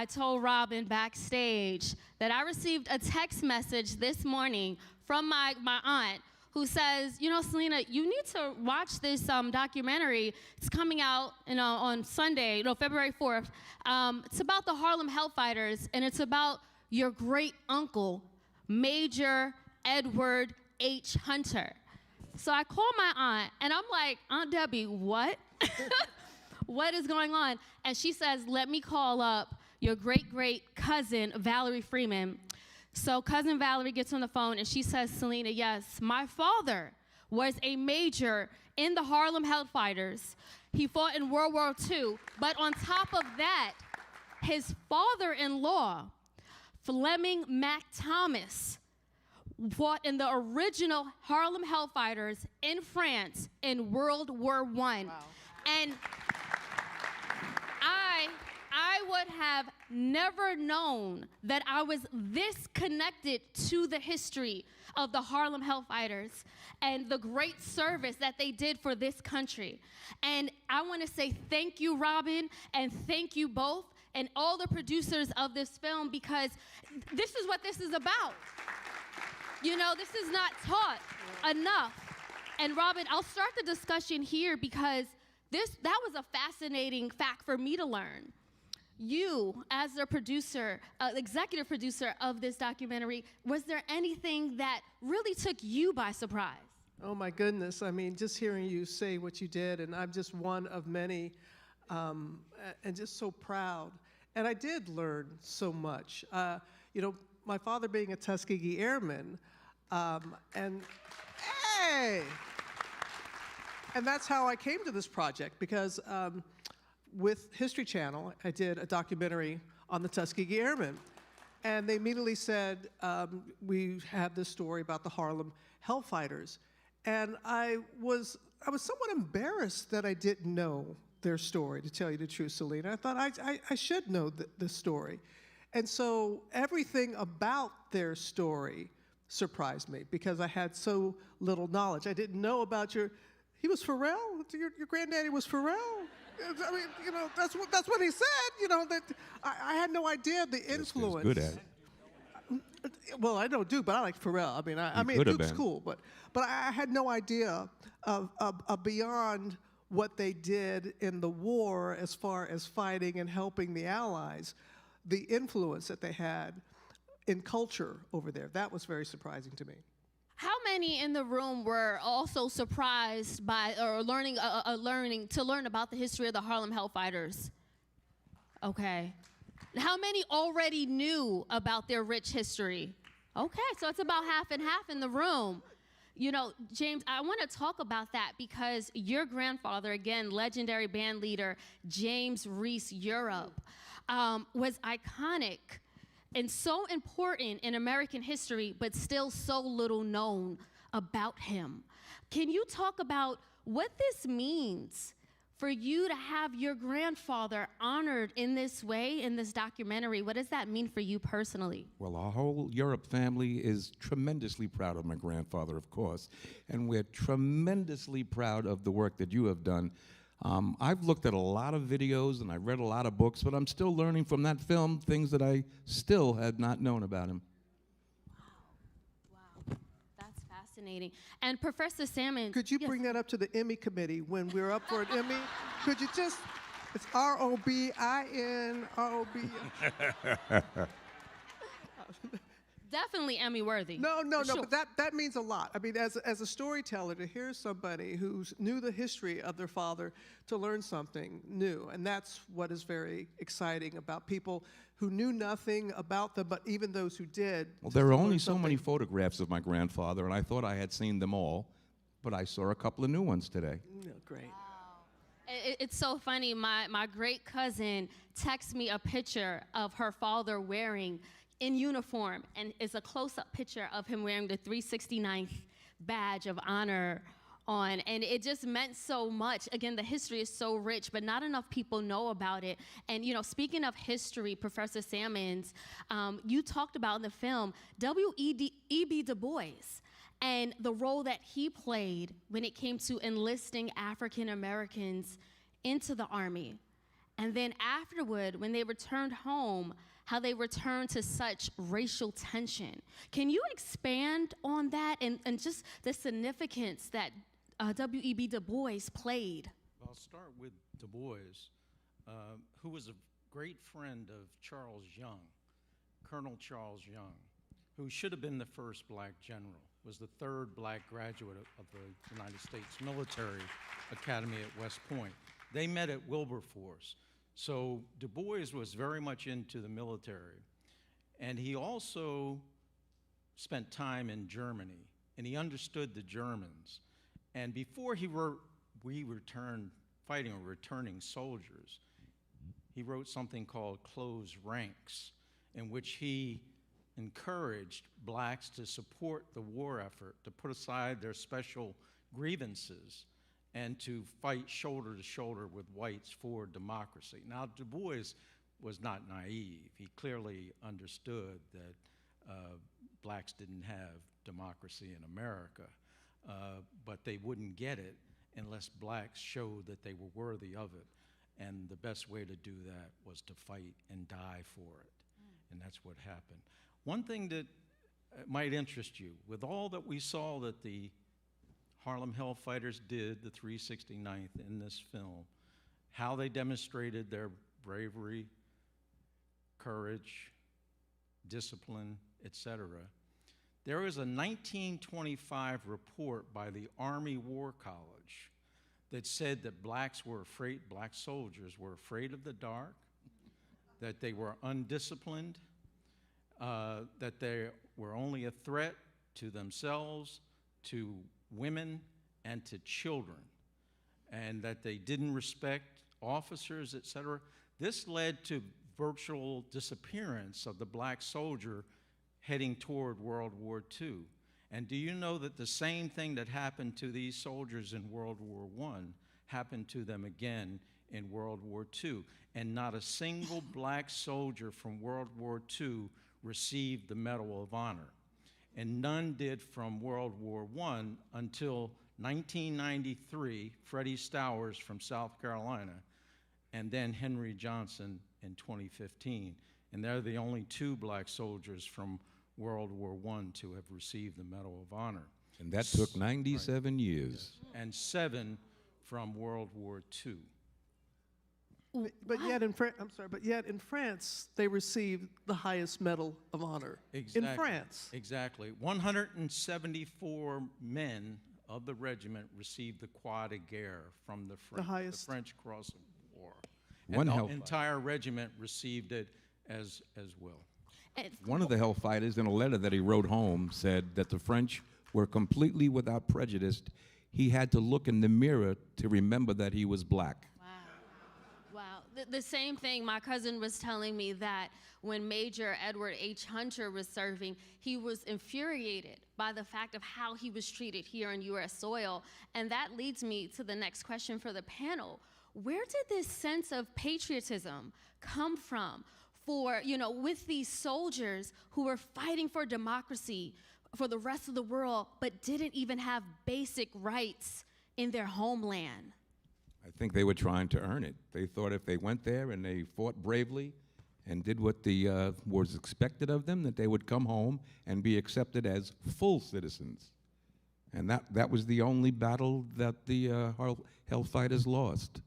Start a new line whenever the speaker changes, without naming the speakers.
I told Robin backstage that I received a text message this morning from my aunt who says, you know, Selena, you need to watch this documentary. It's coming out, on Sunday, February 4th. It's about the Harlem Hellfighters, and it's about your great uncle, Major Edward H. Hunter. So I call my aunt, and I'm like, Aunt Debbie, what? What is going on? And she says, let me call up your great-great cousin, Valerie Freeman. So cousin Valerie gets on the phone, and she says, Selena, yes, my father was a major in the Harlem Hellfighters. He fought in World War II, but on top of that, his father-in-law, Fleming Mac Thomas, fought in the original Harlem Hellfighters in France in World War I. Wow. And I would have never known that I was this connected to the history of the Harlem Hellfighters and the great service that they did for this country. And I want to say thank you, Robin, and thank you both and all the producers of this film, because this is what this is about. You know, this is not taught enough. And Robin, I'll start the discussion here because that was a fascinating fact for me to learn. You, as the producer, executive producer of this documentary, was there anything that really took you by surprise?
Oh my goodness, I mean, just hearing you say what you did, and I'm just one of many, and just so proud. And I did learn so much. You know, my father being a Tuskegee Airman, and hey! And that's how I came to this project, because with History Channel, I did a documentary on the Tuskegee Airmen. And they immediately said, we have this story about the Harlem Hellfighters. And I was somewhat embarrassed that I didn't know their story, to tell you the truth, Selena. I thought I should know the story. And so everything about their story surprised me, because I had so little knowledge. I didn't know about he was Pharrell? Your granddaddy was Pharrell? I mean, you know, that's what he said, you know, that I had no idea the influence.
Good at it.
Well, I don't Duke, but I like Pharrell. I mean, Duke's cool, but I had no idea of beyond what they did in the war as far as fighting and helping the Allies, the influence that they had in culture over there. That was very surprising to me.
How many in the room were also surprised by or learning about the history of the Harlem Hellfighters? Okay. How many already knew about their rich history? Okay, so it's about half and half in the room. You know, James, I want to talk about that because your grandfather, again, legendary band leader James Reese Europe, was iconic and so important in American history, but still so little known about him. Can you talk about what this means for you to have your grandfather honored in this way in this documentary? What does that mean for you personally?
Well, our whole Europe family is tremendously proud of my grandfather, of course, and we're tremendously proud of the work that you have done. I've looked at a lot of videos and I read a lot of books, but I'm still learning from that film things that I still had not known about him.
Wow, that's fascinating. And Professor Sammons,
could you bring that up to the Emmy committee when we're up for an Emmy? Could you just, it's R-O-B-I-N, R-O-B.
Definitely Emmy worthy.
No, sure. But that means a lot. I mean, as a storyteller, to hear somebody who knew the history of their father to learn something new, and that's what is very exciting about people who knew nothing about them, but even those who did.
Well, there are only so many photographs of my grandfather, and I thought I had seen them all, but I saw a couple of new ones today.
Oh, great.
Wow. It's so funny. My great cousin texted me a picture of her father wearing in uniform, and it's a close-up picture of him wearing the 369th badge of honor on, and it just meant so much. Again, the history is so rich, but not enough people know about it. And you know, speaking of history, Professor Sammons, you talked about in the film W.E.B. Du Bois and the role that he played when it came to enlisting African Americans into the Army. and then afterward, when they returned home, how they returned to such racial tension. Can you expand on that and just the significance that W.E.B. Du Bois played?
I'll start with Du Bois, who was a great friend of Charles Young, Colonel Charles Young, who should have been the first black general, was the third black graduate of the United States Military Academy at West Point. They met at Wilberforce. So Du Bois was very much into the military. And he also spent time in Germany, and he understood the Germans. And before we returned fighting or returning soldiers, he wrote something called Close Ranks, in which he encouraged blacks to support the war effort, to put aside their special grievances, and to fight shoulder to shoulder with whites for democracy. Now, Du Bois was not naive. He clearly understood that blacks didn't have democracy in America, but they wouldn't get it unless blacks showed that they were worthy of it. And the best way to do that was to fight and die for it. And that's what happened. One thing that might interest you, with all that we saw that the Harlem Hellfighters did, the 369th in this film, how they demonstrated their bravery, courage, discipline, etc. There was a 1925 report by the Army War College that said that black soldiers were afraid of the dark, that they were undisciplined, that they were only a threat to themselves, to women, and to children, and that they didn't respect officers, etc. This led to virtual disappearance of the black soldier heading toward World War II. And do you know that the same thing that happened to these soldiers in World War I happened to them again in World War II? And not a single black soldier from World War II received the Medal of Honor. And none did from World War I until 1993, Freddie Stowers from South Carolina, and then Henry Johnson in 2015. And they're the only two black soldiers from World War I to have received the Medal of Honor.
And that took 97 years.
Yes. And 7 from World War II.
But yet in France, they received the highest Medal of Honor.
Exactly.
In France.
Exactly. 174 men of the regiment received the Croix de Guerre from the French Cross of War. And the entire regiment received it as well.
One of the Hellfighters, in a letter that he wrote home, said that the French were completely without prejudice. He had to look in the mirror to remember that he was black.
Wow. The same thing my cousin was telling me, that when Major Edward H. Hunter was serving, he was infuriated by the fact of how he was treated here on U.S. soil. And that leads me to the next question for the panel. Where did this sense of patriotism come from for, with these soldiers who were fighting for democracy for the rest of the world, but didn't even have basic rights in their homeland?
I think they were trying to earn it. They thought if they went there and they fought bravely and did what was expected of them, that they would come home and be accepted as full citizens. And that was the only battle that the Hellfighters lost.